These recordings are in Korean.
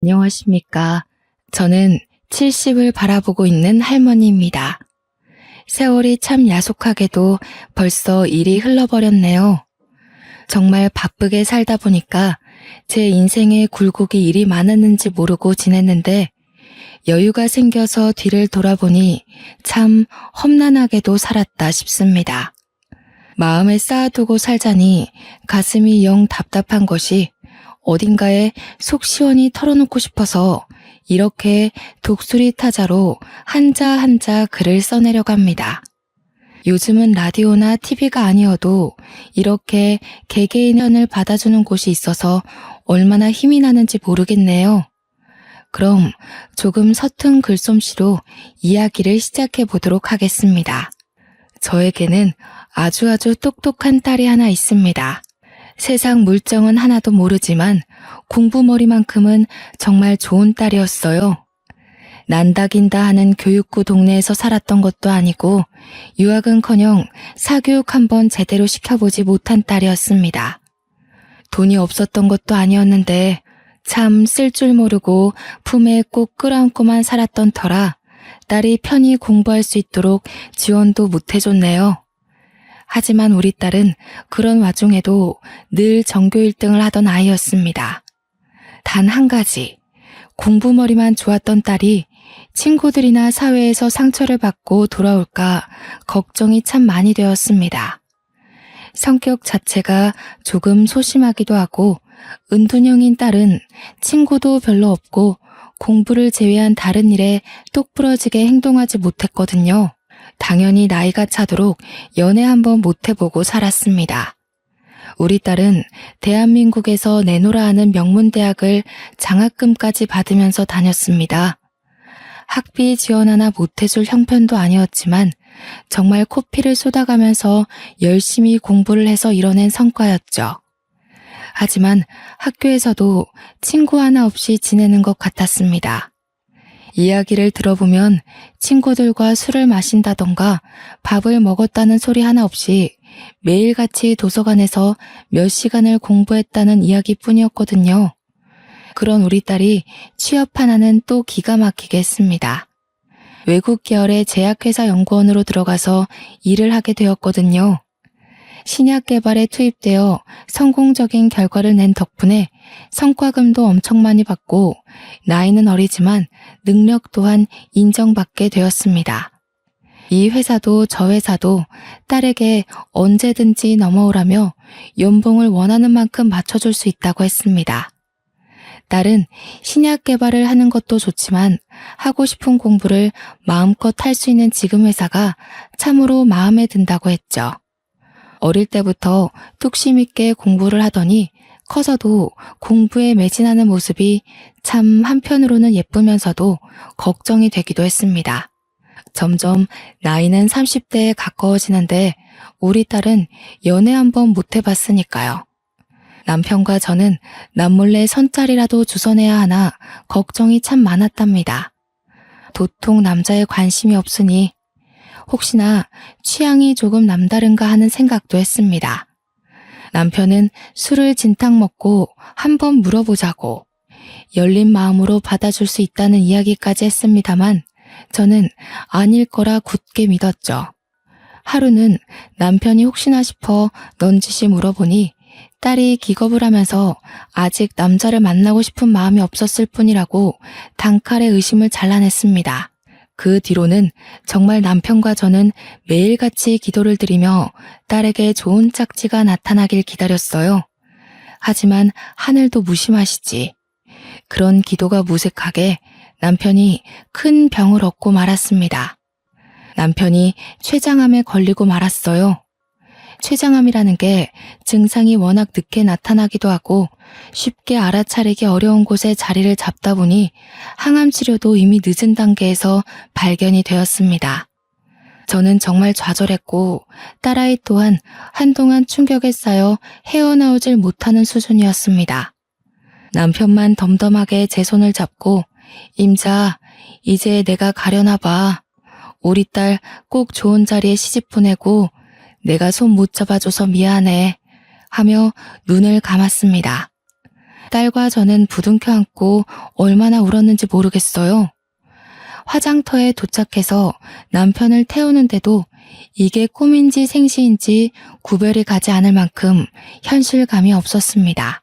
안녕하십니까. 저는 70을 바라보고 있는 할머니입니다. 세월이 참 야속하게도 벌써 일이 흘러버렸네요. 정말 바쁘게 살다 보니까 제 인생에 굴곡이 일이 많았는지 모르고 지냈는데 여유가 생겨서 뒤를 돌아보니 참 험난하게도 살았다 싶습니다. 마음에 쌓아두고 살자니 가슴이 영 답답한 것이 어딘가에 속 시원히 털어놓고 싶어서 이렇게 독수리 타자로 한자 한자 글을 써내려고 합니다. 요즘은 라디오나 TV가 아니어도 이렇게 개개인의 편을 받아주는 곳이 있어서 얼마나 힘이 나는지 모르겠네요. 그럼 조금 서툰 글솜씨로 이야기를 시작해 보도록 하겠습니다. 저에게는 아주 똑똑한 딸이 하나 있습니다. 세상 물정은 하나도 모르지만 공부머리만큼은 정말 좋은 딸이었어요. 난다긴다 하는 교육구 동네에서 살았던 것도 아니고 유학은커녕 사교육 한번 제대로 시켜보지 못한 딸이었습니다. 돈이 없었던 것도 아니었는데 참 쓸 줄 모르고 품에 꼭 끌어안고만 살았던 터라 딸이 편히 공부할 수 있도록 지원도 못해줬네요. 하지만 우리 딸은 그런 와중에도 늘 전교 1등을 하던 아이였습니다. 단 한 가지, 공부머리만 좋았던 딸이 친구들이나 사회에서 상처를 받고 돌아올까 걱정이 참 많이 되었습니다. 성격 자체가 조금 소심하기도 하고 은둔형인 딸은 친구도 별로 없고 공부를 제외한 다른 일에 똑부러지게 행동하지 못했거든요. 당연히 나이가 차도록 연애 한번 못해보고 살았습니다. 우리 딸은 대한민국에서 내노라 하는 명문대학을 장학금까지 받으면서 다녔습니다. 학비 지원 하나 못해줄 형편도 아니었지만 정말 코피를 쏟아가면서 열심히 공부를 해서 이뤄낸 성과였죠. 하지만 학교에서도 친구 하나 없이 지내는 것 같았습니다. 이야기를 들어보면 친구들과 술을 마신다던가 밥을 먹었다는 소리 하나 없이 매일같이 도서관에서 몇 시간을 공부했다는 이야기뿐이었거든요. 그런 우리 딸이 취업 하나는 또 기가 막히게 했습니다. 외국 계열의 제약회사 연구원으로 들어가서 일을 하게 되었거든요. 신약 개발에 투입되어 성공적인 결과를 낸 덕분에 성과금도 엄청 많이 받고 나이는 어리지만 능력 또한 인정받게 되었습니다. 이 회사도 저 회사도 딸에게 언제든지 넘어오라며 연봉을 원하는 만큼 맞춰줄 수 있다고 했습니다. 딸은 신약 개발을 하는 것도 좋지만 하고 싶은 공부를 마음껏 할 수 있는 지금 회사가 참으로 마음에 든다고 했죠. 어릴 때부터 뚝심 있게 공부를 하더니 커서도 공부에 매진하는 모습이 참 한편으로는 예쁘면서도 걱정이 되기도 했습니다. 점점 나이는 30대에 가까워지는데 우리 딸은 연애 한번 못 해봤으니까요. 남편과 저는 남몰래 선짜리라도 주선해야 하나 걱정이 참 많았답니다. 도통 남자에 관심이 없으니 혹시나 취향이 조금 남다른가 하는 생각도 했습니다. 남편은 술을 진탕 먹고 한번 물어보자고 열린 마음으로 받아줄 수 있다는 이야기까지 했습니다만 저는 아닐 거라 굳게 믿었죠. 하루는 남편이 혹시나 싶어 넌지시 물어보니 딸이 기겁을 하면서 아직 남자를 만나고 싶은 마음이 없었을 뿐이라고 단칼에 의심을 잘라냈습니다. 그 뒤로는 정말 남편과 저는 매일같이 기도를 드리며 딸에게 좋은 짝지가 나타나길 기다렸어요. 하지만 하늘도 무심하시지. 그런 기도가 무색하게 남편이 큰 병을 얻고 말았습니다. 남편이 췌장암에 걸리고 말았어요. 췌장암이라는 게 증상이 워낙 늦게 나타나기도 하고 쉽게 알아차리기 어려운 곳에 자리를 잡다 보니 항암 치료도 이미 늦은 단계에서 발견이 되었습니다. 저는 정말 좌절했고 딸아이 또한 한동안 충격에 쌓여 헤어나오질 못하는 수준이었습니다. 남편만 덤덤하게 제 손을 잡고 임자, 이제 내가 가려나 봐. 우리 딸 꼭 좋은 자리에 시집 보내고 내가 손 못 잡아줘서 미안해 하며 눈을 감았습니다. 딸과 저는 부둥켜 안고 얼마나 울었는지 모르겠어요. 화장터에 도착해서 남편을 태우는데도 이게 꿈인지 생시인지 구별이 가지 않을 만큼 현실감이 없었습니다.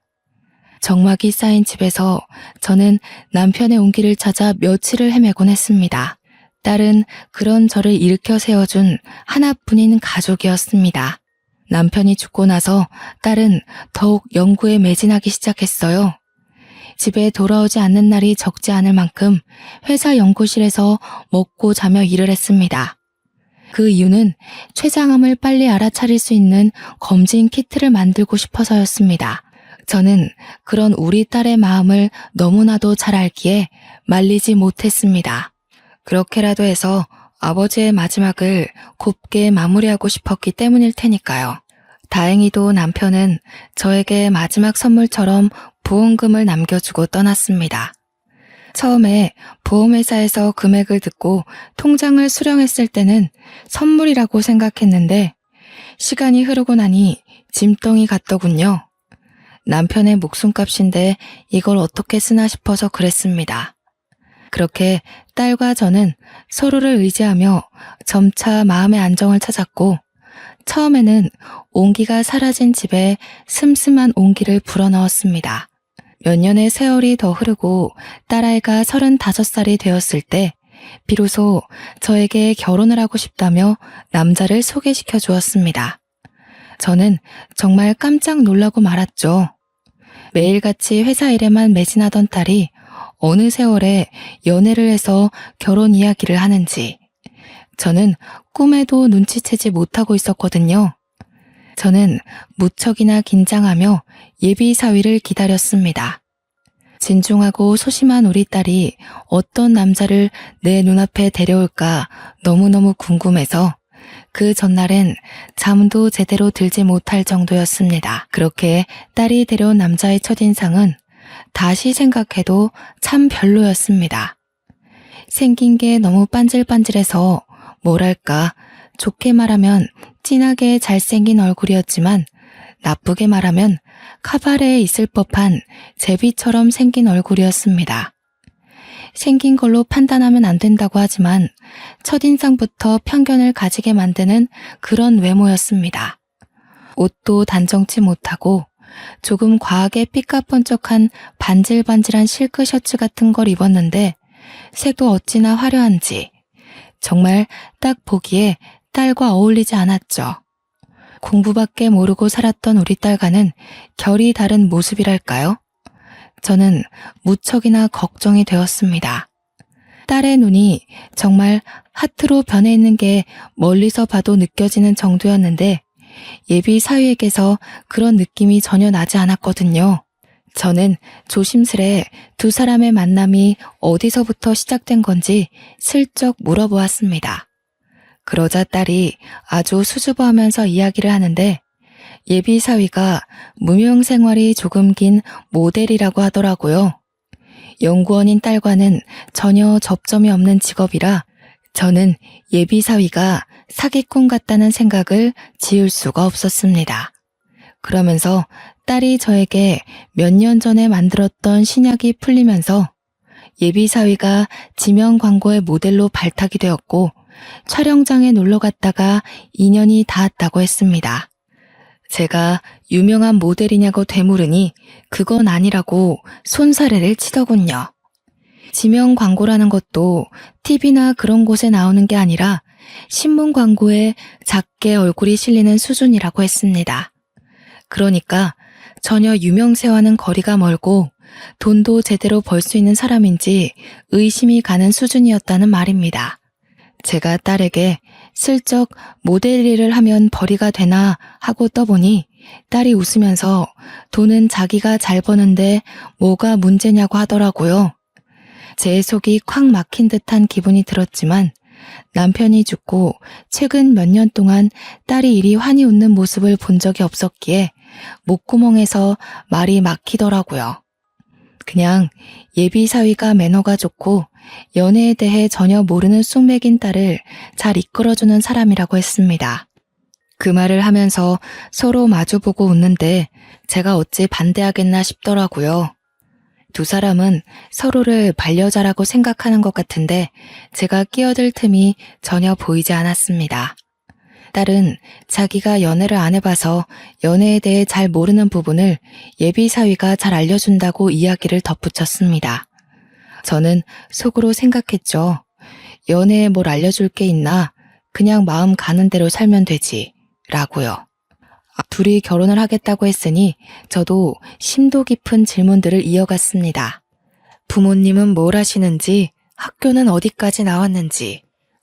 정막이 쌓인 집에서 저는 남편의 온기를 찾아 며칠을 헤매곤 했습니다. 딸은 그런 저를 일으켜 세워준 하나뿐인 가족이었습니다. 남편이 죽고 나서 딸은 더욱 연구에 매진하기 시작했어요. 집에 돌아오지 않는 날이 적지 않을 만큼 회사 연구실에서 먹고 자며 일을 했습니다. 그 이유는 췌장암을 빨리 알아차릴 수 있는 검진 키트를 만들고 싶어서였습니다. 저는 그런 우리 딸의 마음을 너무나도 잘 알기에 말리지 못했습니다. 그렇게라도 해서 아버지의 마지막을 곱게 마무리하고 싶었기 때문일 테니까요. 다행히도 남편은 저에게 마지막 선물처럼 보험금을 남겨주고 떠났습니다. 처음에 보험회사에서 금액을 듣고 통장을 수령했을 때는 선물이라고 생각했는데 시간이 흐르고 나니 짐덩이 같더군요. 남편의 목숨값인데 이걸 어떻게 쓰나 싶어서 그랬습니다. 그렇게 딸과 저는 서로를 의지하며 점차 마음의 안정을 찾았고 처음에는 온기가 사라진 집에 슴슴한 온기를 불어넣었습니다. 몇 년의 세월이 더 흐르고 딸아이가 35살이 되었을 때 비로소 저에게 결혼을 하고 싶다며 남자를 소개시켜 주었습니다. 저는 정말 깜짝 놀라고 말았죠. 매일같이 회사 일에만 매진하던 딸이 어느 세월에 연애를 해서 결혼 이야기를 하는지 저는 꿈에도 눈치채지 못하고 있었거든요. 저는 무척이나 긴장하며 예비 사위를 기다렸습니다. 진중하고 소심한 우리 딸이 어떤 남자를 내 눈앞에 데려올까 너무너무 궁금해서 그 전날엔 잠도 제대로 들지 못할 정도였습니다. 그렇게 딸이 데려온 남자의 첫인상은 다시 생각해도 참 별로였습니다. 생긴 게 너무 반질반질해서 뭐랄까 좋게 말하면 진하게 잘생긴 얼굴이었지만 나쁘게 말하면 카바레에 있을 법한 제비처럼 생긴 얼굴이었습니다. 생긴 걸로 판단하면 안 된다고 하지만 첫인상부터 편견을 가지게 만드는 그런 외모였습니다. 옷도 단정치 못하고 조금 과하게 삐까뻔쩍한 반질반질한 실크 셔츠 같은 걸 입었는데 색도 어찌나 화려한지 정말 딱 보기에 딸과 어울리지 않았죠. 공부밖에 모르고 살았던 우리 딸과는 결이 다른 모습이랄까요? 저는 무척이나 걱정이 되었습니다. 딸의 눈이 정말 하트로 변해 있는 게 멀리서 봐도 느껴지는 정도였는데 예비 사위에게서 그런 느낌이 전혀 나지 않았거든요. 저는 조심스레 두 사람의 만남이 어디서부터 시작된 건지 슬쩍 물어보았습니다. 그러자 딸이 아주 수줍어하면서 이야기를 하는데 예비 사위가 무명 생활이 조금 긴 모델이라고 하더라고요. 연구원인 딸과는 전혀 접점이 없는 직업이라 저는 예비 사위가 사기꾼 같다는 생각을 지울 수가 없었습니다. 그러면서 딸이 저에게 몇 년 전에 만들었던 신약이 풀리면서 예비 사위가 지명 광고의 모델로 발탁이 되었고 촬영장에 놀러 갔다가 인연이 닿았다고 했습니다. 제가 유명한 모델이냐고 되물으니 그건 아니라고 손사래를 치더군요. 지명 광고라는 것도 TV나 그런 곳에 나오는 게 아니라 신문 광고에 작게 얼굴이 실리는 수준이라고 했습니다. 그러니까 전혀 유명세와는 거리가 멀고 돈도 제대로 벌 수 있는 사람인지 의심이 가는 수준이었다는 말입니다. 제가 딸에게 슬쩍 모델 일을 하면 벌이가 되나 하고 떠보니 딸이 웃으면서 돈은 자기가 잘 버는데 뭐가 문제냐고 하더라고요. 제 속이 콱 막힌 듯한 기분이 들었지만 남편이 죽고 최근 몇 년 동안 딸이 이리 환히 웃는 모습을 본 적이 없었기에 목구멍에서 말이 막히더라고요. 그냥 예비 사위가 매너가 좋고 연애에 대해 전혀 모르는 쑥맥인 딸을 잘 이끌어주는 사람이라고 했습니다. 그 말을 하면서 서로 마주보고 웃는데 제가 어찌 반대하겠나 싶더라고요. 두 사람은 서로를 반려자라고 생각하는 것 같은데 제가 끼어들 틈이 전혀 보이지 않았습니다. 딸은 자기가 연애를 안 해봐서 연애에 대해 잘 모르는 부분을 예비 사위가 잘 알려준다고 이야기를 덧붙였습니다. 저는 속으로 생각했죠. 연애에 뭘 알려줄 게 있나? 그냥 마음 가는 대로 살면 되지. 라고요. 둘이 결혼을 하겠다고 했으니 저도 심도 깊은 질문들을 이어갔습니다. 부모님은 뭘 하시는지, 학교는 어디까지 나왔는지.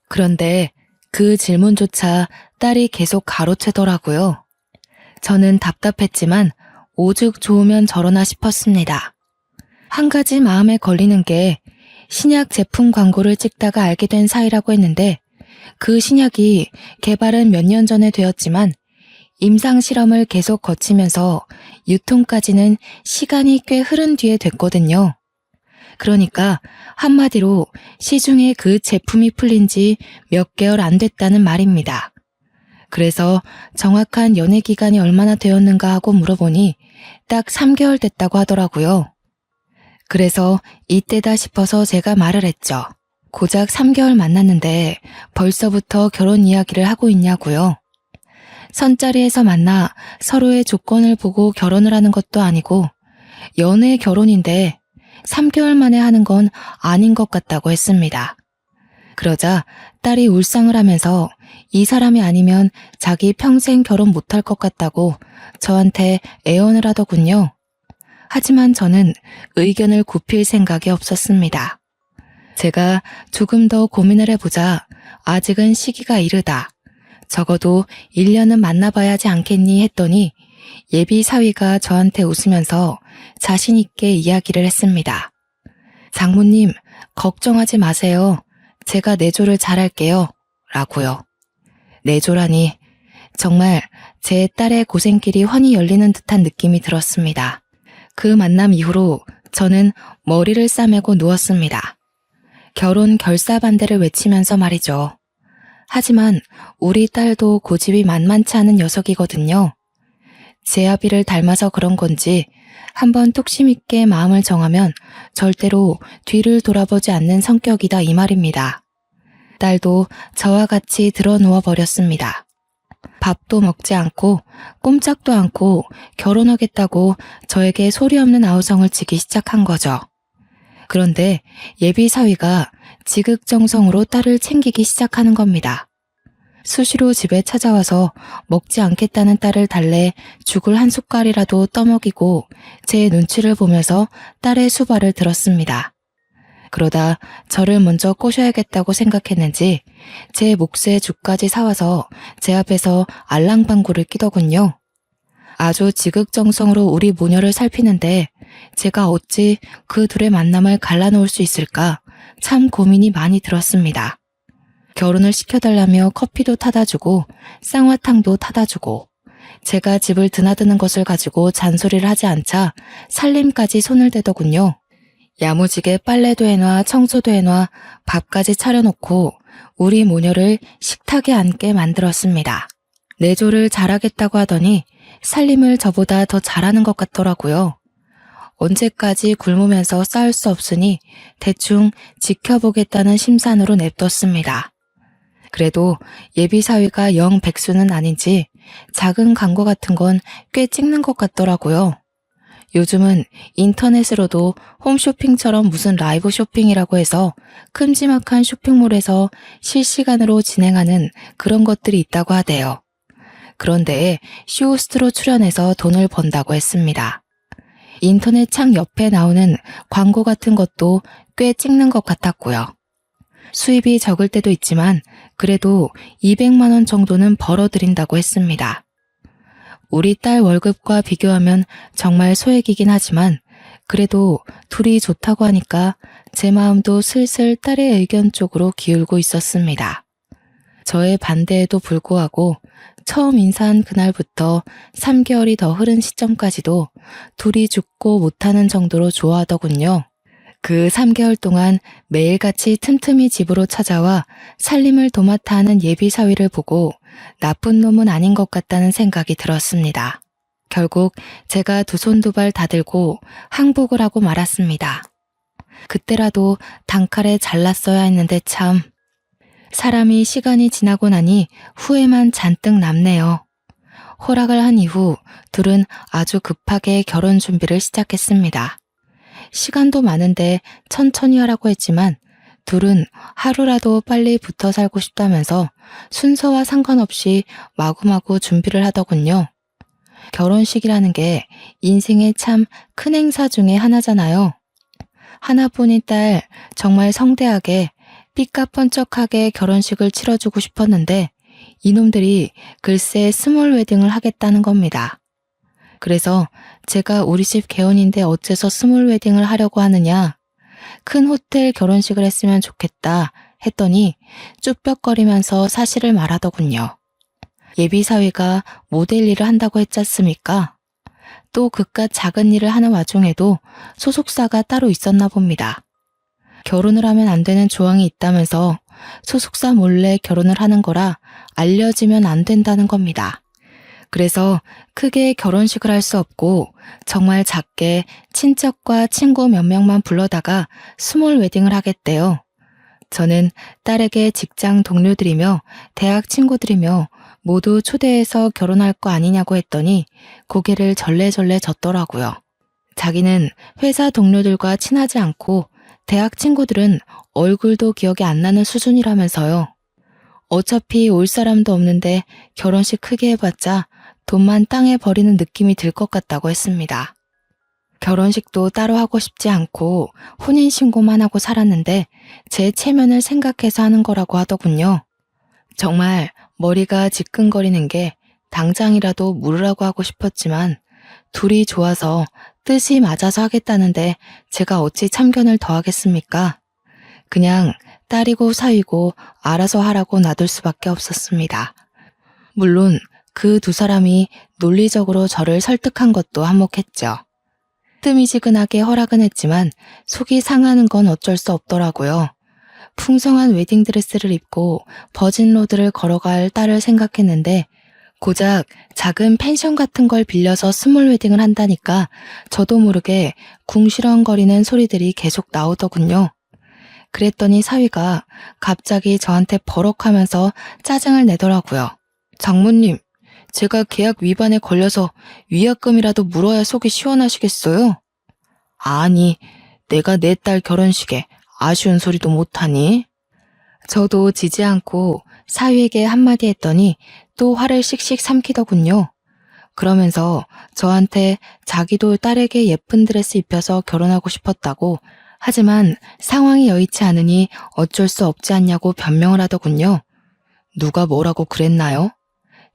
그런데 그 질문조차 딸이 계속 가로채더라고요. 저는 답답했지만 오죽 좋으면 저러나 싶었습니다. 한 가지 마음에 걸리는 게 신약 제품 광고를 찍다가 알게 된 사이라고 했는데 그 신약이 개발은 몇 년 전에 되었지만 임상 실험을 계속 거치면서 유통까지는 시간이 꽤 흐른 뒤에 됐거든요. 그러니까 한마디로 시중에 그 제품이 풀린 지 몇 개월 안 됐다는 말입니다. 그래서 정확한 연애 기간이 얼마나 되었는가 하고 물어보니 딱 3개월 됐다고 하더라고요. 그래서 이때다 싶어서 제가 말을 했죠. 고작 3개월 만났는데 벌써부터 결혼 이야기를 하고 있냐고요. 선자리에서 만나 서로의 조건을 보고 결혼을 하는 것도 아니고 연애 결혼인데 3개월 만에 하는 건 아닌 것 같다고 했습니다. 그러자 딸이 울상을 하면서 이 사람이 아니면 자기 평생 결혼 못할 것 같다고 저한테 애원을 하더군요. 하지만 저는 의견을 굽힐 생각이 없었습니다. 제가 조금 더 고민을 해보자 아직은 시기가 이르다. 적어도 1년은 만나봐야지 않겠니 했더니 예비 사위가 저한테 웃으면서 자신 있게 이야기를 했습니다. 장모님, 걱정하지 마세요. 제가 내조를 잘할게요. 라고요. 내조라니 정말 제 딸의 고생길이 훤히 열리는 듯한 느낌이 들었습니다. 그 만남 이후로 저는 머리를 싸매고 누웠습니다. 결혼 결사반대를 외치면서 말이죠. 하지만 우리 딸도 고집이 만만치 않은 녀석이거든요. 제 아비를 닮아서 그런 건지 한번 뚝심 있게 마음을 정하면 절대로 뒤를 돌아보지 않는 성격이다 이 말입니다. 딸도 저와 같이 드러 누워버렸습니다. 밥도 먹지 않고 꼼짝도 않고 결혼하겠다고 저에게 소리 없는 아우성을 치기 시작한 거죠. 그런데 예비 사위가 지극정성으로 딸을 챙기기 시작하는 겁니다. 수시로 집에 찾아와서 먹지 않겠다는 딸을 달래 죽을 한 숟갈이라도 떠먹이고 제 눈치를 보면서 딸의 수발을 들었습니다. 그러다 저를 먼저 꼬셔야겠다고 생각했는지 제 몫의 죽까지 사와서 제 앞에서 알랑방구를 끼더군요. 아주 지극정성으로 우리 모녀를 살피는데 제가 어찌 그 둘의 만남을 갈라놓을 수 있을까 참 고민이 많이 들었습니다. 결혼을 시켜달라며 커피도 타다 주고 쌍화탕도 타다 주고 제가 집을 드나드는 것을 가지고 잔소리를 하지 않자 살림까지 손을 대더군요. 야무지게 빨래도 해놔 청소도 해놔 밥까지 차려놓고 우리 모녀를 식탁에 앉게 만들었습니다. 내조를 잘하겠다고 하더니 살림을 저보다 더 잘하는 것 같더라고요. 언제까지 굶으면서 싸울 수 없으니 대충 지켜보겠다는 심산으로 냅뒀습니다. 그래도 예비 사위가 영 백수는 아닌지 작은 광고 같은 건 꽤 찍는 것 같더라고요. 요즘은 인터넷으로도 홈쇼핑처럼 무슨 라이브 쇼핑이라고 해서 큼지막한 쇼핑몰에서 실시간으로 진행하는 그런 것들이 있다고 하대요. 그런데 쇼호스트로 출연해서 돈을 번다고 했습니다. 인터넷 창 옆에 나오는 광고 같은 것도 꽤 찍는 것 같았고요. 수입이 적을 때도 있지만 그래도 200만 원 정도는 벌어들인다고 했습니다. 우리 딸 월급과 비교하면 정말 소액이긴 하지만 그래도 둘이 좋다고 하니까 제 마음도 슬슬 딸의 의견 쪽으로 기울고 있었습니다. 저의 반대에도 불구하고 처음 인사한 그날부터 3개월이 더 흐른 시점까지도 둘이 죽고 못하는 정도로 좋아하더군요. 그 3개월 동안 매일같이 틈틈이 집으로 찾아와 살림을 도맡아 하는 예비 사위를 보고 나쁜 놈은 아닌 것 같다는 생각이 들었습니다. 결국 제가 두 손 두 발 다 들고 항복을 하고 말았습니다. 그때라도 단칼에 잘랐어야 했는데 참. 사람이 시간이 지나고 나니 후회만 잔뜩 남네요. 허락을 한 이후 둘은 아주 급하게 결혼 준비를 시작했습니다. 시간도 많은데 천천히 하라고 했지만 둘은 하루라도 빨리 붙어 살고 싶다면서 순서와 상관없이 마구마구 준비를 하더군요. 결혼식이라는 게 인생의 참 큰 행사 중에 하나잖아요. 하나뿐인 딸 정말 성대하게 삐까뻔쩍하게 결혼식을 치러주고 싶었는데 이놈들이 글쎄 스몰 웨딩을 하겠다는 겁니다. 그래서 제가 우리 집 개혼인데 어째서 스몰 웨딩을 하려고 하느냐, 큰 호텔 결혼식을 했으면 좋겠다 했더니 쭈뼛거리면서 사실을 말하더군요. 예비사위가 모델 일을 한다고 했지 않습니까? 또 그깟 작은 일을 하는 와중에도 소속사가 따로 있었나 봅니다. 결혼을 하면 안 되는 조항이 있다면서 소속사 몰래 결혼을 하는 거라 알려지면 안 된다는 겁니다. 그래서 크게 결혼식을 할 수 없고 정말 작게 친척과 친구 몇 명만 불러다가 스몰 웨딩을 하겠대요. 저는 딸에게 직장 동료들이며 대학 친구들이며 모두 초대해서 결혼할 거 아니냐고 했더니 고개를 절레절레 젓더라고요. 자기는 회사 동료들과 친하지 않고 대학 친구들은 얼굴도 기억이 안 나는 수준이라면서요. 어차피 올 사람도 없는데 결혼식 크게 해봤자 돈만 땅에 버리는 느낌이 들 것 같다고 했습니다. 결혼식도 따로 하고 싶지 않고 혼인신고만 하고 살았는데 제 체면을 생각해서 하는 거라고 하더군요. 정말 머리가 지끈거리는 게 당장이라도 물으라고 하고 싶었지만 둘이 좋아서 뜻이 맞아서 하겠다는데 제가 어찌 참견을 더하겠습니까? 그냥 딸이고 사위고 알아서 하라고 놔둘 수밖에 없었습니다. 물론 그 두 사람이 논리적으로 저를 설득한 것도 한몫했죠. 뜸이지근하게 허락은 했지만 속이 상하는 건 어쩔 수 없더라고요. 풍성한 웨딩드레스를 입고 버진로드를 걸어갈 딸을 생각했는데 고작 작은 펜션 같은 걸 빌려서 스몰 웨딩을 한다니까 저도 모르게 궁시렁거리는 소리들이 계속 나오더군요. 그랬더니 사위가 갑자기 저한테 버럭하면서 짜증을 내더라고요. 장모님, 제가 계약 위반에 걸려서 위약금이라도 물어야 속이 시원하시겠어요? 아니, 내가 내 딸 결혼식에 아쉬운 소리도 못하니? 저도 지지 않고 사위에게 한마디 했더니 또 화를 씩씩 삼키더군요. 그러면서 저한테 자기도 딸에게 예쁜 드레스 입혀서 결혼하고 싶었다고, 하지만 상황이 여의치 않으니 어쩔 수 없지 않냐고 변명을 하더군요. 누가 뭐라고 그랬나요?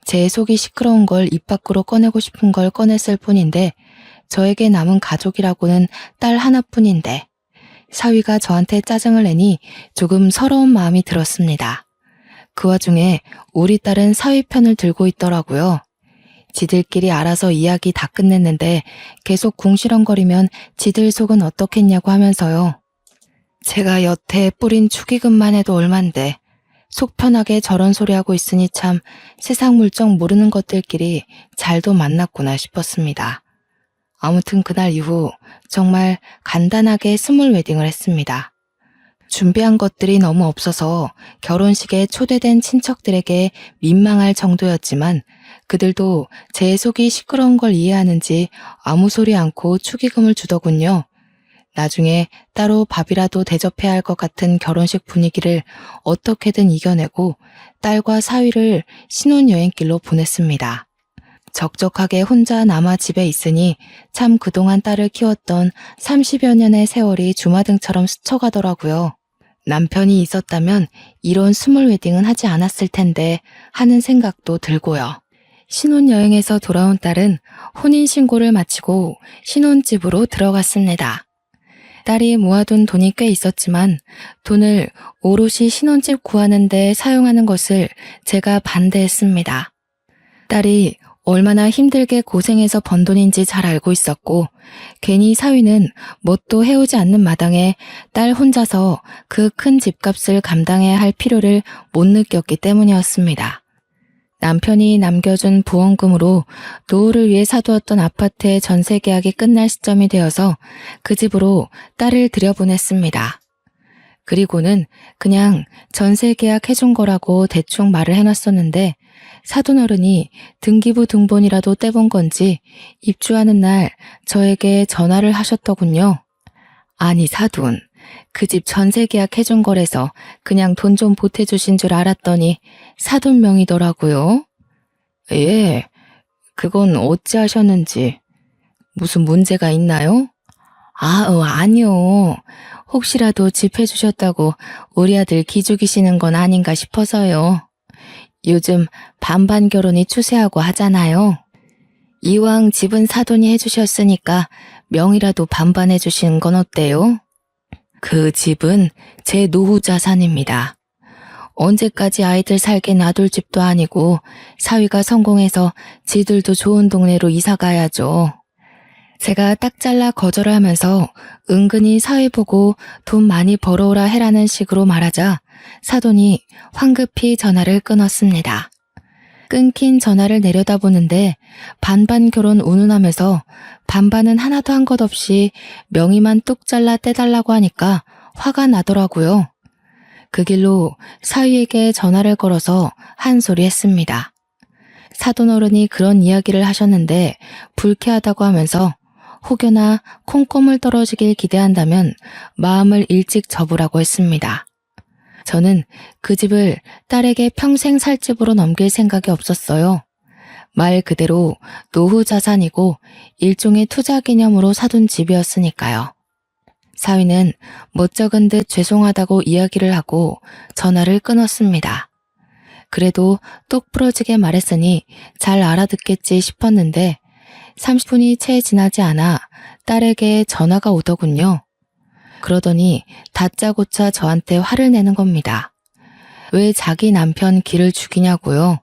제 속이 시끄러운 걸 입 밖으로 꺼내고 싶은 걸 꺼냈을 뿐인데 저에게 남은 가족이라고는 딸 하나뿐인데 사위가 저한테 짜증을 내니 조금 서러운 마음이 들었습니다. 그 와중에 우리 딸은 사위 편을 들고 있더라고요. 지들끼리 알아서 이야기 다 끝냈는데 계속 궁시렁거리면 지들 속은 어떻겠냐고 하면서요. 제가 여태 뿌린 축의금만 해도 얼만데 속 편하게 저런 소리 하고 있으니 참 세상 물정 모르는 것들끼리 잘도 만났구나 싶었습니다. 아무튼 그날 이후 정말 간단하게 스몰 웨딩을 했습니다. 준비한 것들이 너무 없어서 결혼식에 초대된 친척들에게 민망할 정도였지만 그들도 제 속이 시끄러운 걸 이해하는지 아무 소리 않고 축의금을 주더군요. 나중에 따로 밥이라도 대접해야 할 것 같은 결혼식 분위기를 어떻게든 이겨내고 딸과 사위를 신혼여행길로 보냈습니다. 적적하게 혼자 남아 집에 있으니 참 그동안 딸을 키웠던 30여 년의 세월이 주마등처럼 스쳐가더라고요. 남편이 있었다면 이런 스몰 웨딩은 하지 않았을 텐데 하는 생각도 들고요. 신혼여행에서 돌아온 딸은 혼인신고를 마치고 신혼집으로 들어갔습니다. 딸이 모아둔 돈이 꽤 있었지만 돈을 오롯이 신혼집 구하는 데 사용하는 것을 제가 반대했습니다. 딸이 얼마나 힘들게 고생해서 번 돈인지 잘 알고 있었고 괜히 사위는 뭣도 해오지 않는 마당에 딸 혼자서 그 큰 집값을 감당해야 할 필요를 못 느꼈기 때문이었습니다. 남편이 남겨준 보험금으로 노후를 위해 사두었던 아파트의 전세 계약이 끝날 시점이 되어서 그 집으로 딸을 들여보냈습니다. 그리고는 그냥 전세 계약 해준 거라고 대충 말을 해놨었는데 사돈 어른이 등기부 등본이라도 떼본 건지 입주하는 날 저에게 전화를 하셨더군요. 아니 사돈, 그 집 전세 계약 해준 거래서 그냥 돈 좀 보태주신 줄 알았더니 사돈 명이더라고요. 예, 그건 어찌 하셨는지. 무슨 문제가 있나요? 아니요. 혹시라도 집 해주셨다고 우리 아들 기죽이시는 건 아닌가 싶어서요. 요즘 반반 결혼이 추세하고 하잖아요. 이왕 집은 사돈이 해주셨으니까 명이라도 반반 해주시는 건 어때요? 그 집은 제 노후 자산입니다. 언제까지 아이들 살게 놔둘 집도 아니고 사위가 성공해서 지들도 좋은 동네로 이사 가야죠. 제가 딱 잘라 거절을 하면서 은근히 사위 보고 돈 많이 벌어오라 해라는 식으로 말하자 사돈이 황급히 전화를 끊었습니다. 끊긴 전화를 내려다보는데 반반 결혼 운운하면서 반반은 하나도 한 것 없이 명의만 뚝 잘라 떼달라고 하니까 화가 나더라고요. 그 길로 사위에게 전화를 걸어서 한 소리 했습니다. 사돈 어른이 그런 이야기를 하셨는데 불쾌하다고 하면서 혹여나 콩고물 떨어지길 기대한다면 마음을 일찍 접으라고 했습니다. 저는 그 집을 딸에게 평생 살 집으로 넘길 생각이 없었어요. 말 그대로 노후 자산이고 일종의 투자 개념으로 사둔 집이었으니까요. 사위는 멋쩍은 듯 죄송하다고 이야기를 하고 전화를 끊었습니다. 그래도 똑 부러지게 말했으니 잘 알아듣겠지 싶었는데 30분이 채 지나지 않아 딸에게 전화가 오더군요. 그러더니 다짜고짜 저한테 화를 내는 겁니다. 왜 자기 남편 기를 죽이냐고요?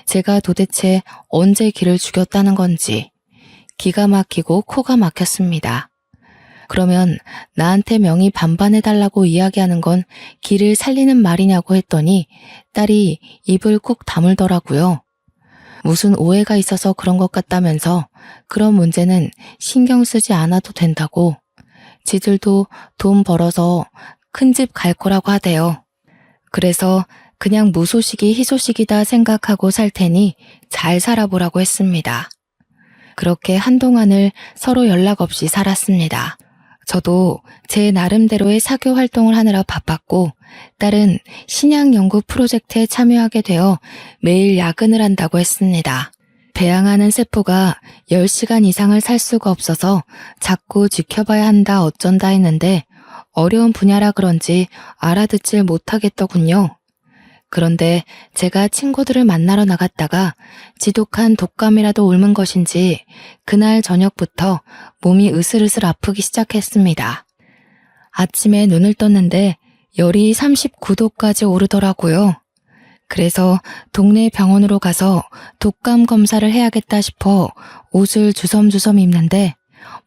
제가 도대체 언제 기를 죽였다는 건지 기가 막히고 코가 막혔습니다. 그러면 나한테 명의 반반해달라고 이야기하는 건 기를 살리는 말이냐고 했더니 딸이 입을 꾹 다물더라고요. 무슨 오해가 있어서 그런 것 같다면서 그런 문제는 신경 쓰지 않아도 된다고 지들도 돈 벌어서 큰 집 갈 거라고 하대요. 그래서 그냥 무소식이 희소식이다 생각하고 살 테니 잘 살아보라고 했습니다. 그렇게 한동안을 서로 연락 없이 살았습니다. 저도 제 나름대로의 사교 활동을 하느라 바빴고 딸은 신약 연구 프로젝트에 참여하게 되어 매일 야근을 한다고 했습니다. 배양하는 세포가 10시간 이상을 살 수가 없어서 자꾸 지켜봐야 한다 어쩐다 했는데 어려운 분야라 그런지 알아듣질 못하겠더군요. 그런데 제가 친구들을 만나러 나갔다가 지독한 독감이라도 옮은 것인지 그날 저녁부터 몸이 으슬으슬 아프기 시작했습니다. 아침에 눈을 떴는데 열이 39도까지 오르더라고요. 그래서 동네 병원으로 가서 독감 검사를 해야겠다 싶어 옷을 주섬주섬 입는데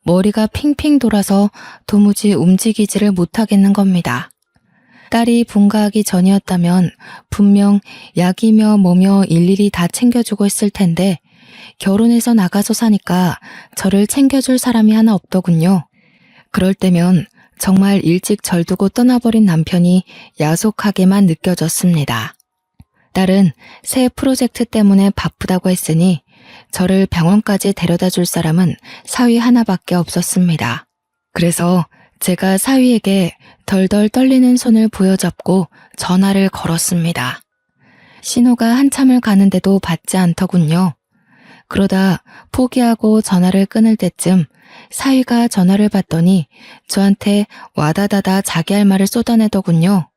머리가 핑핑 돌아서 도무지 움직이지를 못하겠는 겁니다. 딸이 분가하기 전이었다면 분명 약이며 뭐며 일일이 다 챙겨주고 있을 텐데 결혼해서 나가서 사니까 저를 챙겨줄 사람이 하나 없더군요. 그럴 때면 정말 일찍 절두고 떠나버린 남편이 야속하게만 느껴졌습니다. 딸은 새 프로젝트 때문에 바쁘다고 했으니 저를 병원까지 데려다 줄 사람은 사위 하나밖에 없었습니다. 그래서 제가 사위에게 덜덜 떨리는 손을 부여잡고 전화를 걸었습니다. 신호가 한참을 가는데도 받지 않더군요. 그러다 포기하고 전화를 끊을 때쯤 사위가 전화를 받더니 저한테 와다다다 자기 할 말을 쏟아내더군요.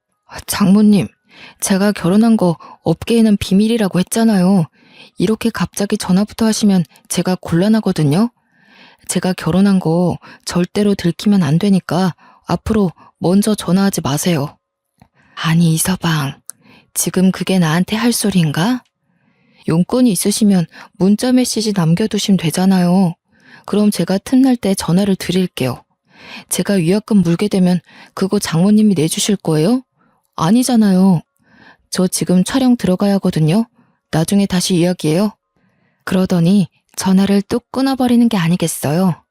장모님, 제가 결혼한 거 업계에는 비밀이라고 했잖아요. 이렇게 갑자기 전화부터 하시면 제가 곤란하거든요. 제가 결혼한 거 절대로 들키면 안 되니까 앞으로 먼저 전화하지 마세요. 아니 이서방, 지금 그게 나한테 할 소리인가? 용건이 있으시면 문자 메시지 남겨두시면 되잖아요. 그럼 제가 틈날 때 전화를 드릴게요. 제가 위약금 물게 되면 그거 장모님이 내주실 거예요? 아니잖아요. 저 지금 촬영 들어가야 하거든요. 나중에 다시 이야기해요. 그러더니 전화를 뚝 끊어버리는 게 아니겠어요.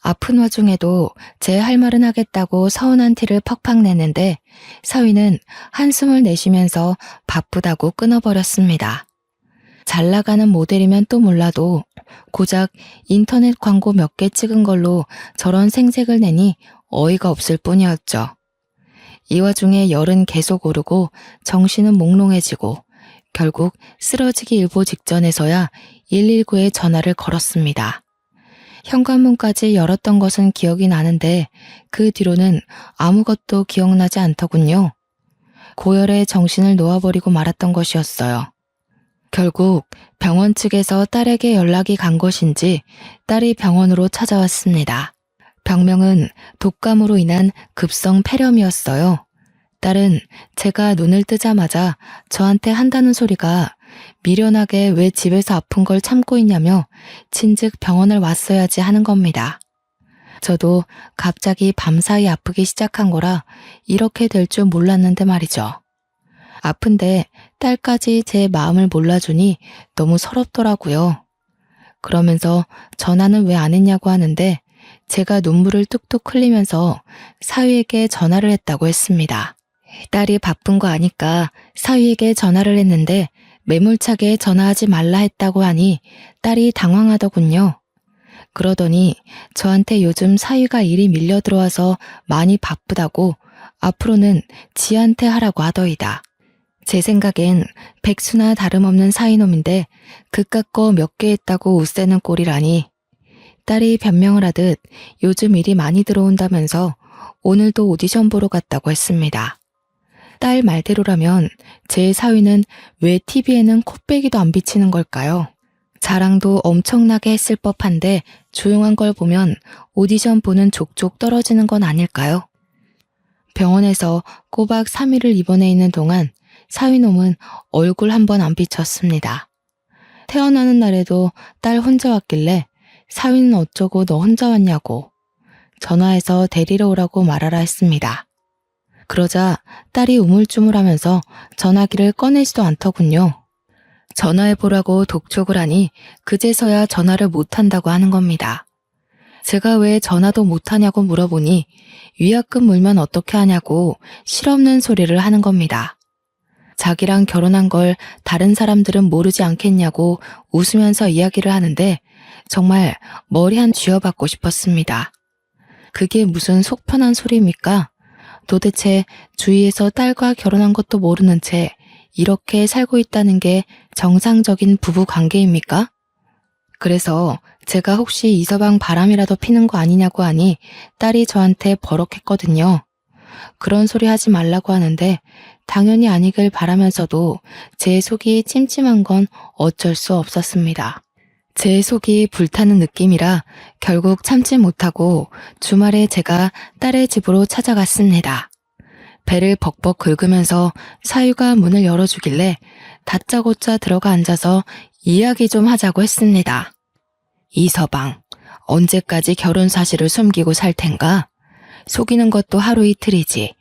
아픈 와중에도 제 할 말은 하겠다고 서운한 티를 팍팍 내는데 사위는 한숨을 내쉬면서 바쁘다고 끊어버렸습니다. 잘 나가는 모델이면 또 몰라도 고작 인터넷 광고 몇 개 찍은 걸로 저런 생색을 내니 어이가 없을 뿐이었죠. 이 와중에 열은 계속 오르고 정신은 몽롱해지고 결국 쓰러지기 일보 직전에서야 119에 전화를 걸었습니다. 현관문까지 열었던 것은 기억이 나는데 그 뒤로는 아무것도 기억나지 않더군요. 고열에 정신을 놓아버리고 말았던 것이었어요. 결국 병원 측에서 딸에게 연락이 간 것인지 딸이 병원으로 찾아왔습니다. 병명은 독감으로 인한 급성 폐렴이었어요. 딸은 제가 눈을 뜨자마자 저한테 한다는 소리가 미련하게 왜 집에서 아픈 걸 참고 있냐며 진즉 병원을 왔어야지 하는 겁니다. 저도 갑자기 밤사이 아프기 시작한 거라 이렇게 될 줄 몰랐는데 말이죠. 아픈데 딸까지 제 마음을 몰라주니 너무 서럽더라고요. 그러면서 전화는 왜 안 했냐고 하는데 제가 눈물을 뚝뚝 흘리면서 사위에게 전화를 했다고 했습니다. 딸이 바쁜 거 아니까 사위에게 전화를 했는데 매몰차게 전화하지 말라 했다고 하니 딸이 당황하더군요. 그러더니 저한테 요즘 사위가 일이 밀려 들어와서 많이 바쁘다고 앞으로는 지한테 하라고 하더이다. 제 생각엔 백수나 다름없는 사이놈인데 그깟 거 몇 개 했다고 웃새는 꼴이라니. 딸이 변명을 하듯 요즘 일이 많이 들어온다면서 오늘도 오디션 보러 갔다고 했습니다. 딸 말대로라면 제 사위는 왜 TV에는 코빼기도 안 비치는 걸까요? 자랑도 엄청나게 했을 법한데 조용한 걸 보면 오디션 보는 족족 떨어지는 건 아닐까요? 병원에서 꼬박 3일을 입원해 있는 동안 사위놈은 얼굴 한 번 안 비쳤습니다. 태어나는 날에도 딸 혼자 왔길래 사위는 어쩌고 너 혼자 왔냐고 전화해서 데리러 오라고 말하라 했습니다. 그러자 딸이 우물쭈물하면서 전화기를 꺼내지도 않더군요. 전화해보라고 독촉을 하니 그제서야 전화를 못한다고 하는 겁니다. 제가 왜 전화도 못하냐고 물어보니 위약금 물면 어떻게 하냐고 실없는 소리를 하는 겁니다. 자기랑 결혼한 걸 다른 사람들은 모르지 않겠냐고 웃으면서 이야기를 하는데 정말 머리 한 쥐어받고 싶었습니다. 그게 무슨 속 편한 소리입니까? 도대체 주위에서 딸과 결혼한 것도 모르는 채 이렇게 살고 있다는 게 정상적인 부부 관계입니까? 그래서 제가 혹시 이서방 바람이라도 피는 거 아니냐고 하니 딸이 저한테 버럭했거든요. 그런 소리 하지 말라고 하는데 당연히 아니길 바라면서도 제 속이 찜찜한 건 어쩔 수 없었습니다. 제 속이 불타는 느낌이라 결국 참지 못하고 주말에 제가 딸의 집으로 찾아갔습니다. 배를 벅벅 긁으면서 사위가 문을 열어주길래 다짜고짜 들어가 앉아서 이야기 좀 하자고 했습니다. 이서방, 언제까지 결혼 사실을 숨기고 살 텐가? 속이는 것도 하루 이틀이지.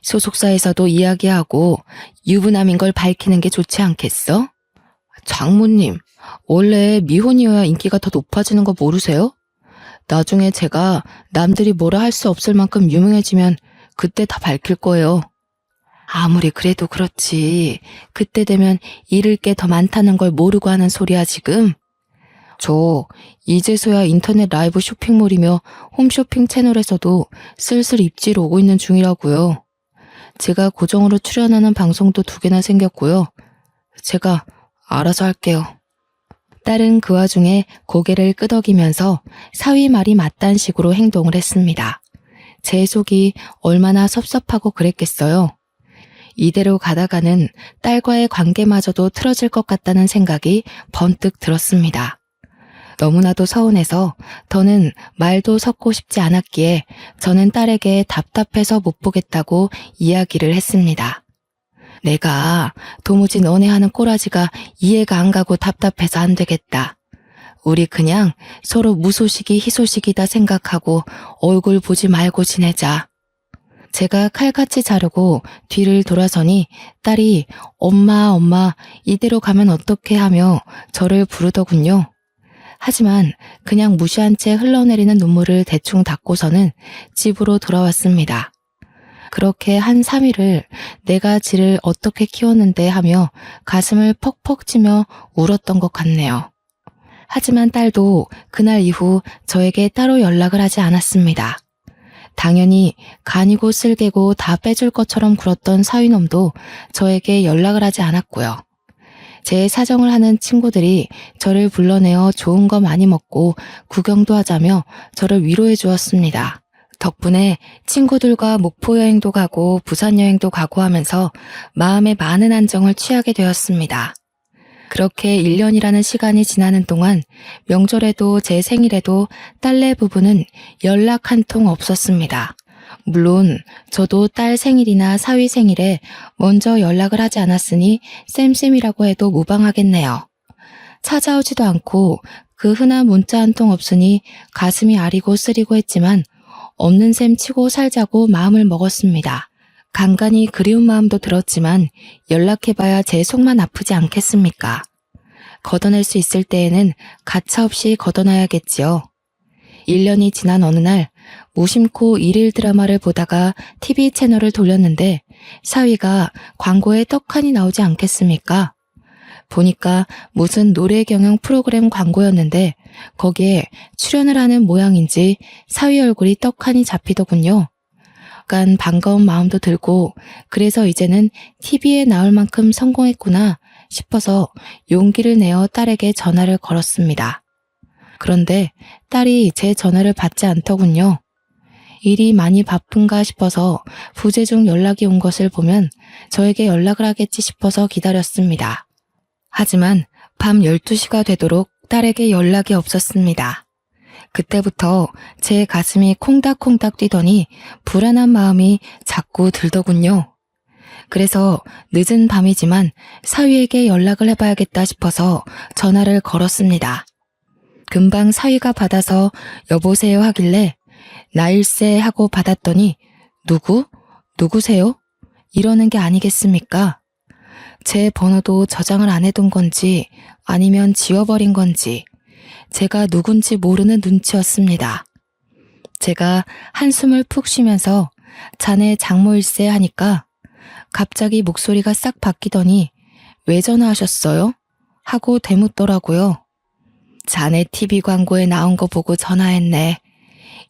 소속사에서도 이야기하고 유부남인 걸 밝히는 게 좋지 않겠어? 장모님, 원래 미혼이어야 인기가 더 높아지는 거 모르세요? 나중에 제가 남들이 뭐라 할 수 없을 만큼 유명해지면 그때 다 밝힐 거예요. 아무리 그래도 그렇지. 그때 되면 잃을 게 더 많다는 걸 모르고 하는 소리야 지금? 저 이제서야 인터넷 라이브 쇼핑몰이며 홈쇼핑 채널에서도 슬슬 입지로 오고 있는 중이라고요. 제가 고정으로 출연하는 방송도 2개나 생겼고요. 제가 알아서 할게요. 딸은 그 와중에 고개를 끄덕이면서 사위 말이 맞단 식으로 행동을 했습니다. 제 속이 얼마나 섭섭하고 그랬겠어요. 이대로 가다가는 딸과의 관계마저도 틀어질 것 같다는 생각이 번뜩 들었습니다. 너무나도 서운해서 더는 말도 섞고 싶지 않았기에 저는 딸에게 답답해서 못 보겠다고 이야기를 했습니다. 내가 도무지 너네 하는 꼬라지가 이해가 안 가고 답답해서 안 되겠다. 우리 그냥 서로 무소식이 희소식이다 생각하고 얼굴 보지 말고 지내자. 제가 칼같이 자르고 뒤를 돌아서니 딸이 엄마, 엄마, 이대로 가면 어떡해 하며 저를 부르더군요. 하지만 그냥 무시한 채 흘러내리는 눈물을 대충 닦고서는 집으로 돌아왔습니다. 그렇게 한 3일을 내가 지를 어떻게 키웠는데 하며 가슴을 퍽퍽 치며 울었던 것 같네요. 하지만 딸도 그날 이후 저에게 따로 연락을 하지 않았습니다. 당연히 간이고 쓸개고 다 빼줄 것처럼 굴었던 사위놈도 저에게 연락을 하지 않았고요. 제 사정을 하는 친구들이 저를 불러내어 좋은 거 많이 먹고 구경도 하자며 저를 위로해 주었습니다. 덕분에 친구들과 목포 여행도 가고 부산 여행도 가고 하면서 마음에 많은 안정을 취하게 되었습니다. 그렇게 1년이라는 시간이 지나는 동안 명절에도 제 생일에도 딸네 부부는 연락 한 통 없었습니다. 물론 저도 딸 생일이나 사위 생일에 먼저 연락을 하지 않았으니 쌤쌤이라고 해도 무방하겠네요. 찾아오지도 않고 그 흔한 문자 한 통 없으니 가슴이 아리고 쓰리고 했지만 없는 셈 치고 살자고 마음을 먹었습니다. 간간히 그리운 마음도 들었지만 연락해봐야 제 속만 아프지 않겠습니까? 걷어낼 수 있을 때에는 가차없이 걷어놔야겠지요. 1년이 지난 어느 날 무심코 일일 드라마를 보다가 TV 채널을 돌렸는데 사위가 광고에 떡하니 나오지 않겠습니까? 보니까 무슨 노래 경영 프로그램 광고였는데 거기에 출연을 하는 모양인지 사위 얼굴이 떡하니 잡히더군요. 약간 반가운 마음도 들고 그래서 이제는 TV에 나올 만큼 성공했구나 싶어서 용기를 내어 딸에게 전화를 걸었습니다. 그런데 딸이 제 전화를 받지 않더군요. 일이 많이 바쁜가 싶어서 부재중 연락이 온 것을 보면 저에게 연락을 하겠지 싶어서 기다렸습니다. 하지만 밤 12시가 되도록 딸에게 연락이 없었습니다. 그때부터 제 가슴이 콩닥콩닥 뛰더니 불안한 마음이 자꾸 들더군요. 그래서 늦은 밤이지만 사위에게 연락을 해봐야겠다 싶어서 전화를 걸었습니다. 금방 사위가 받아서 여보세요 하길래 나일세 하고 받았더니 누구세요? 이러는 게 아니겠습니까? 제 번호도 저장을 안 해둔 건지 아니면 지워버린 건지 제가 누군지 모르는 눈치였습니다. 제가 한숨을 푹 쉬면서 자네 장모일세 하니까 갑자기 목소리가 싹 바뀌더니 왜 전화하셨어요? 하고 되묻더라고요. 자네 TV 광고에 나온 거 보고 전화했네.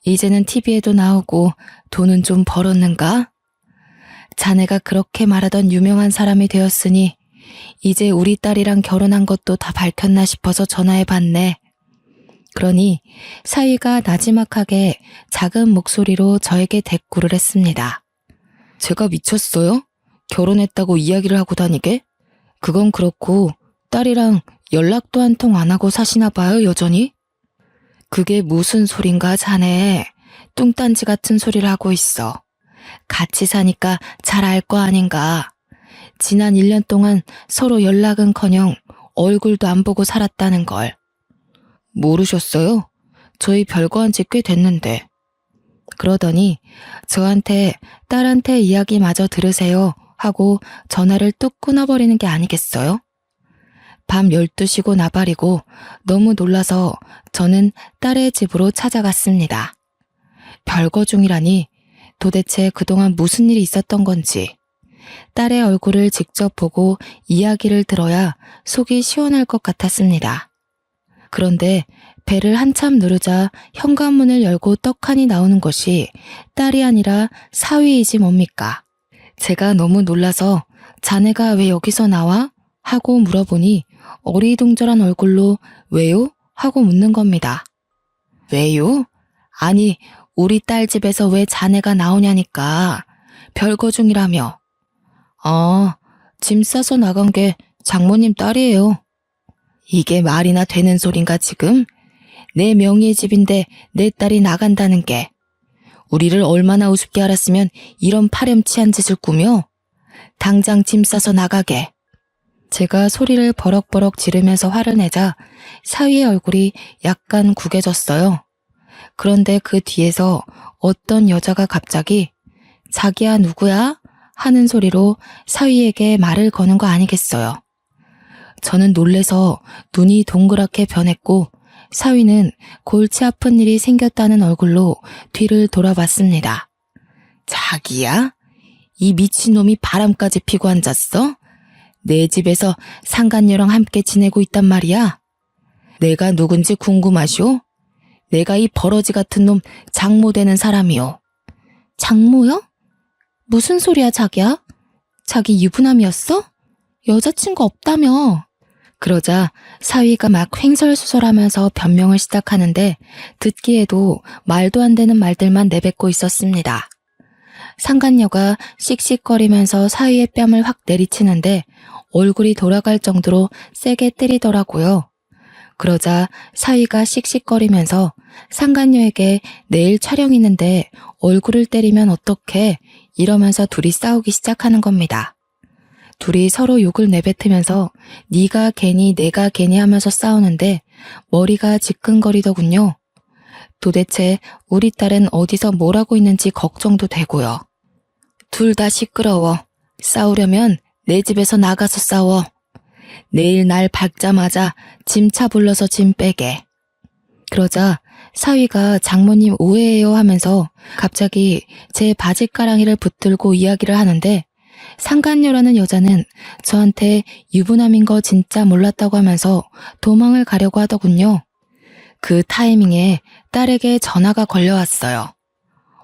이제는 TV에도 나오고 돈은 좀 벌었는가? 자네가 그렇게 말하던 유명한 사람이 되었으니 이제 우리 딸이랑 결혼한 것도 다 밝혔나 싶어서 전화해봤네. 그러니 사위가 나지막하게 작은 목소리로 저에게 대꾸를 했습니다. 제가 미쳤어요? 결혼했다고 이야기를 하고 다니게? 그건 그렇고 딸이랑 연락도 한 통 안 하고 사시나 봐요, 여전히? 그게 무슨 소린가 자네. 뚱딴지 같은 소리를 하고 있어. 같이 사니까 잘 알 거 아닌가. 지난 1년 동안 서로 연락은커녕 얼굴도 안 보고 살았다는 걸. 모르셨어요? 저희 별거한 지 꽤 됐는데. 그러더니 저한테 딸한테 이야기 마저 들으세요 하고 전화를 뚝 끊어버리는 게 아니겠어요? 밤 12시고 나발이고 너무 놀라서 저는 딸의 집으로 찾아갔습니다. 별거 중이라니 도대체 그동안 무슨 일이 있었던 건지 딸의 얼굴을 직접 보고 이야기를 들어야 속이 시원할 것 같았습니다. 그런데 배를 한참 누르자 현관문을 열고 떡하니 나오는 것이 딸이 아니라 사위이지 뭡니까? 제가 너무 놀라서 자네가 왜 여기서 나와? 하고 물어보니 어리둥절한 얼굴로 왜요? 하고 묻는 겁니다. 왜요? 아니 우리 딸 집에서 왜 자네가 나오냐니까. 별거 중이라며. 짐 싸서 나간 게 장모님 딸이에요. 이게 말이나 되는 소린가 지금? 내 명의의 집인데 내 딸이 나간다는 게. 우리를 얼마나 우습게 알았으면 이런 파렴치한 짓을 꾸며? 당장 짐 싸서 나가게. 제가 소리를 버럭버럭 지르면서 화를 내자 사위의 얼굴이 약간 구겨졌어요. 그런데 그 뒤에서 어떤 여자가 갑자기 자기야 누구야? 하는 소리로 사위에게 말을 거는 거 아니겠어요. 저는 놀래서 눈이 동그랗게 변했고 사위는 골치 아픈 일이 생겼다는 얼굴로 뒤를 돌아봤습니다. 자기야? 이 미친놈이 바람까지 피고 앉았어? 내 집에서 상간녀랑 함께 지내고 있단 말이야? 내가 누군지 궁금하쇼? 내가 이 버러지 같은 놈 장모 되는 사람이요. 장모요? 무슨 소리야 자기야? 자기 유부남이었어? 여자친구 없다며. 그러자 사위가 막 횡설수설하면서 변명을 시작하는데 듣기에도 말도 안 되는 말들만 내뱉고 있었습니다. 상간녀가 씩씩거리면서 사위의 뺨을 확 내리치는데 얼굴이 돌아갈 정도로 세게 때리더라고요. 그러자 사위가 씩씩거리면서 상간녀에게 내일 촬영 있는데 얼굴을 때리면 어떡해 이러면서 둘이 싸우기 시작하는 겁니다. 둘이 서로 욕을 내뱉으면서 네가 괜히 내가 괜히 하면서 싸우는데 머리가 지끈거리더군요. 도대체 우리 딸은 어디서 뭘 하고 있는지 걱정도 되고요. 둘 다 시끄러워. 싸우려면 내 집에서 나가서 싸워. 내일 날 밝자마자 짐차 불러서 짐 빼게. 그러자 사위가 장모님 오해해요 하면서 갑자기 제 바지가랑이를 붙들고 이야기를 하는데 상간녀라는 여자는 저한테 유부남인 거 진짜 몰랐다고 하면서 도망을 가려고 하더군요. 그 타이밍에 딸에게 전화가 걸려왔어요.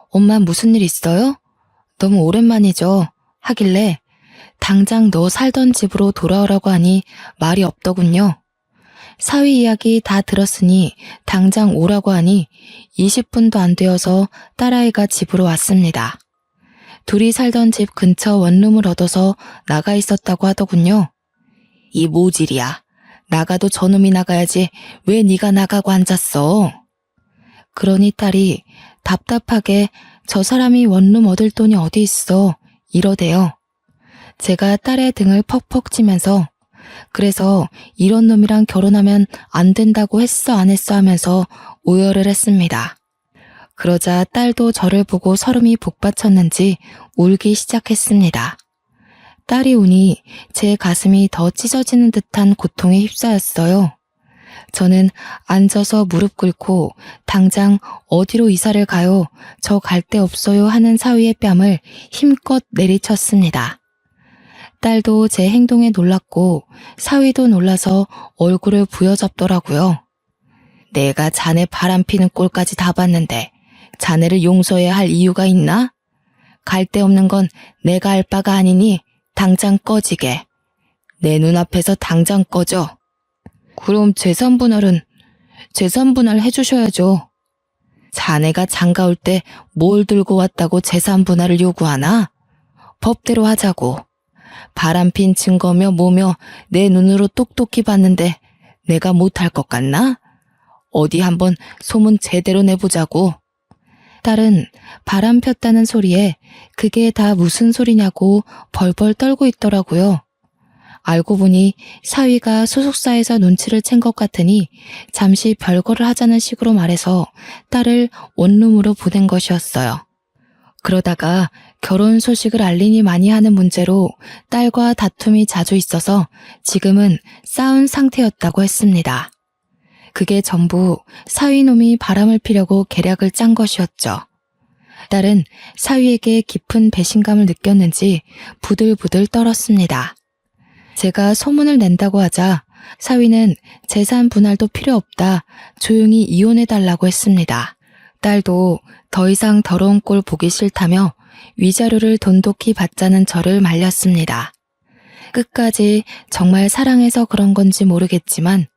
엄마 무슨 일 있어요? 너무 오랜만이죠. 하길래 당장 너 살던 집으로 돌아오라고 하니 말이 없더군요. 사위 이야기 다 들었으니 당장 오라고 하니 20분도 안 되어서 딸아이가 집으로 왔습니다. 둘이 살던 집 근처 원룸을 얻어서 나가 있었다고 하더군요. 이 모질이야. 나가도 저놈이 나가야지 왜 네가 나가고 앉았어? 그러니 딸이 답답하게 저 사람이 원룸 얻을 돈이 어디 있어 이러대요. 제가 딸의 등을 퍽퍽 치면서 그래서 이런 놈이랑 결혼하면 안 된다고 했어 안 했어 하면서 오열을 했습니다. 그러자 딸도 저를 보고 설움이 북받쳤는지 울기 시작했습니다. 딸이 우니 제 가슴이 더 찢어지는 듯한 고통에 휩싸였어요. 저는 앉아서 무릎 꿇고 당장 어디로 이사를 가요? 저 갈 데 없어요 하는 사위의 뺨을 힘껏 내리쳤습니다. 딸도 제 행동에 놀랐고 사위도 놀라서 얼굴을 부여잡더라고요. 내가 자네 바람피는 꼴까지 다 봤는데 자네를 용서해야 할 이유가 있나? 갈 데 없는 건 내가 알 바가 아니니 당장 꺼지게. 내 눈앞에서 당장 꺼져. 그럼 재산분할 해주셔야죠. 자네가 장가 올 때 뭘 들고 왔다고 재산분할을 요구하나? 법대로 하자고. 바람핀 증거며 뭐며 내 눈으로 똑똑히 봤는데 내가 못할 것 같나? 어디 한번 소문 제대로 내보자고. 딸은 바람 폈다는 소리에 그게 다 무슨 소리냐고 벌벌 떨고 있더라고요. 알고 보니 사위가 소속사에서 눈치를 챈 것 같으니 잠시 별거를 하자는 식으로 말해서 딸을 원룸으로 보낸 것이었어요. 그러다가 결혼 소식을 알리니 많이 하는 문제로 딸과 다툼이 자주 있어서 지금은 싸운 상태였다고 했습니다. 그게 전부 사위놈이 바람을 피려고 계략을 짠 것이었죠. 딸은 사위에게 깊은 배신감을 느꼈는지 부들부들 떨었습니다. 제가 소문을 낸다고 하자 사위는 재산 분할도 필요 없다, 조용히 이혼해달라고 했습니다. 딸도 더 이상 더러운 꼴 보기 싫다며 위자료를 돈독히 받자는 저를 말렸습니다. 끝까지 정말 사랑해서 그런 건지 모르겠지만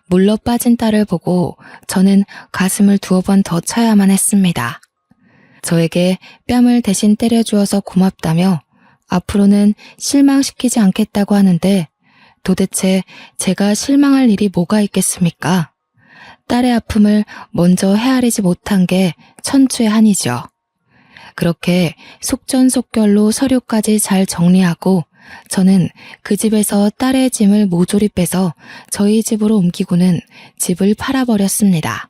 물러 빠진 딸을 보고 저는 가슴을 두어 번 더 쳐야만 했습니다. 저에게 뺨을 대신 때려주어서 고맙다며 앞으로는 실망시키지 않겠다고 하는데 도대체 제가 실망할 일이 뭐가 있겠습니까? 딸의 아픔을 먼저 헤아리지 못한 게 천추의 한이죠. 그렇게 속전속결로 서류까지 잘 정리하고 저는 그 집에서 딸의 짐을 모조리 빼서 저희 집으로 옮기고는 집을 팔아버렸습니다.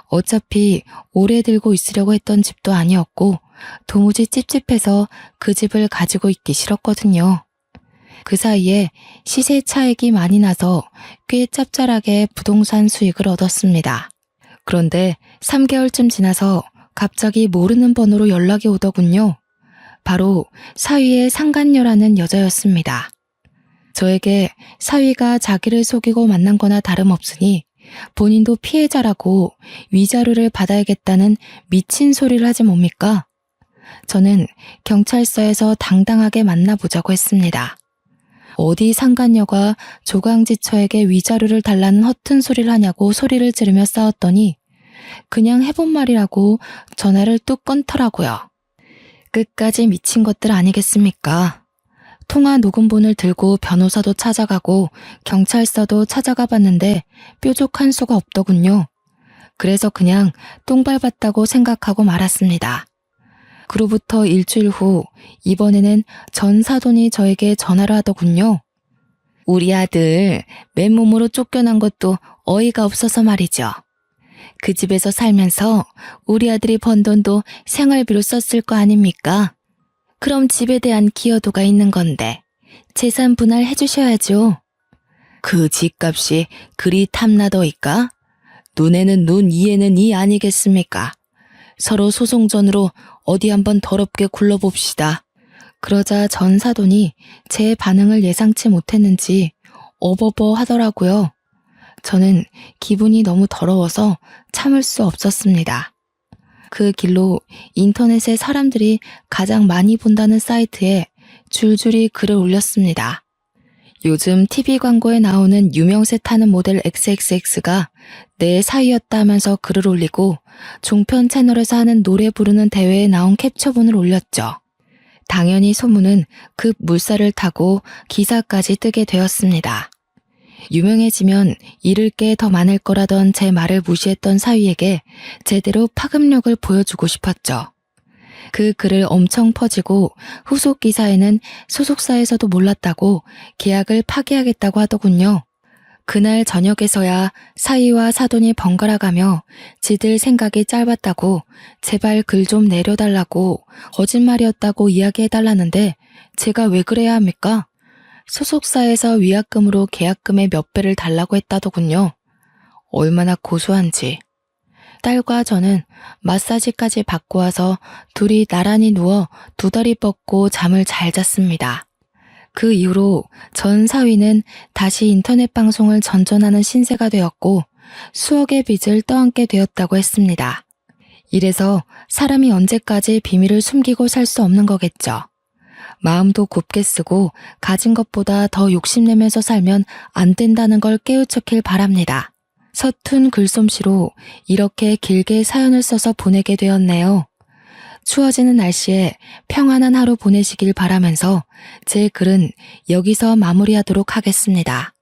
어차피 오래 들고 있으려고 했던 집도 아니었고 도무지 찝찝해서 그 집을 가지고 있기 싫었거든요. 그 사이에 시세 차익이 많이 나서 꽤 짭짤하게 부동산 수익을 얻었습니다. 그런데 3개월쯤 지나서 갑자기 모르는 번호로 연락이 오더군요. 바로 사위의 상간녀라는 여자였습니다. 저에게 사위가 자기를 속이고 만난 거나 다름없으니 본인도 피해자라고 위자료를 받아야겠다는 미친 소리를 하지 뭡니까? 저는 경찰서에서 당당하게 만나보자고 했습니다. 어디 상간녀가 조강지처에게 위자료를 달라는 허튼 소리를 하냐고 소리를 지르며 싸웠더니 그냥 해본 말이라고 전화를 뚝 끊더라고요. 끝까지 미친 것들 아니겠습니까? 통화 녹음본을 들고 변호사도 찾아가고 경찰서도 찾아가 봤는데 뾰족한 수가 없더군요. 그래서 그냥 똥 밟았다고 생각하고 말았습니다. 그로부터 일주일 후 이번에는 전 사돈이 저에게 전화를 하더군요. 우리 아들 맨몸으로 쫓겨난 것도 어이가 없어서 말이죠. 그 집에서 살면서 우리 아들이 번 돈도 생활비로 썼을 거 아닙니까? 그럼 집에 대한 기여도가 있는 건데 재산 분할해 주셔야죠. 그 집값이 그리 탐나더이까? 눈에는 눈, 이에는 이 아니겠습니까? 서로 소송전으로 어디 한번 더럽게 굴러봅시다. 그러자 전 사돈이 제 반응을 예상치 못했는지 어버버 하더라고요. 저는 기분이 너무 더러워서 참을 수 없었습니다. 그 길로 인터넷에 사람들이 가장 많이 본다는 사이트에 줄줄이 글을 올렸습니다. 요즘 TV 광고에 나오는 유명세 타는 모델 XXX가 내 사위였다 하면서 글을 올리고 종편 채널에서 하는 노래 부르는 대회에 나온 캡처본을 올렸죠. 당연히 소문은 급 물살을 타고 기사까지 뜨게 되었습니다. 유명해지면 잃을 게 더 많을 거라던 제 말을 무시했던 사위에게 제대로 파급력을 보여주고 싶었죠. 그 글을 엄청 퍼지고 후속 기사에는 소속사에서도 몰랐다고 계약을 파기하겠다고 하더군요. 그날 저녁에서야 사위와 사돈이 번갈아가며 지들 생각이 짧았다고 제발 글 좀 내려달라고 거짓말이었다고 이야기해달라는데 제가 왜 그래야 합니까? 소속사에서 위약금으로 계약금의 몇 배를 달라고 했다더군요. 얼마나 고소한지. 딸과 저는 마사지까지 받고 와서 둘이 나란히 누워 두 다리 뻗고 잠을 잘 잤습니다. 그 이후로 전 사위는 다시 인터넷 방송을 전전하는 신세가 되었고 수억의 빚을 떠안게 되었다고 했습니다. 이래서 사람이 언제까지 비밀을 숨기고 살 수 없는 거겠죠. 마음도 곱게 쓰고 가진 것보다 더 욕심내면서 살면 안 된다는 걸 깨우쳤길 바랍니다. 서툰 글솜씨로 이렇게 길게 사연을 써서 보내게 되었네요. 추워지는 날씨에 평안한 하루 보내시길 바라면서 제 글은 여기서 마무리하도록 하겠습니다.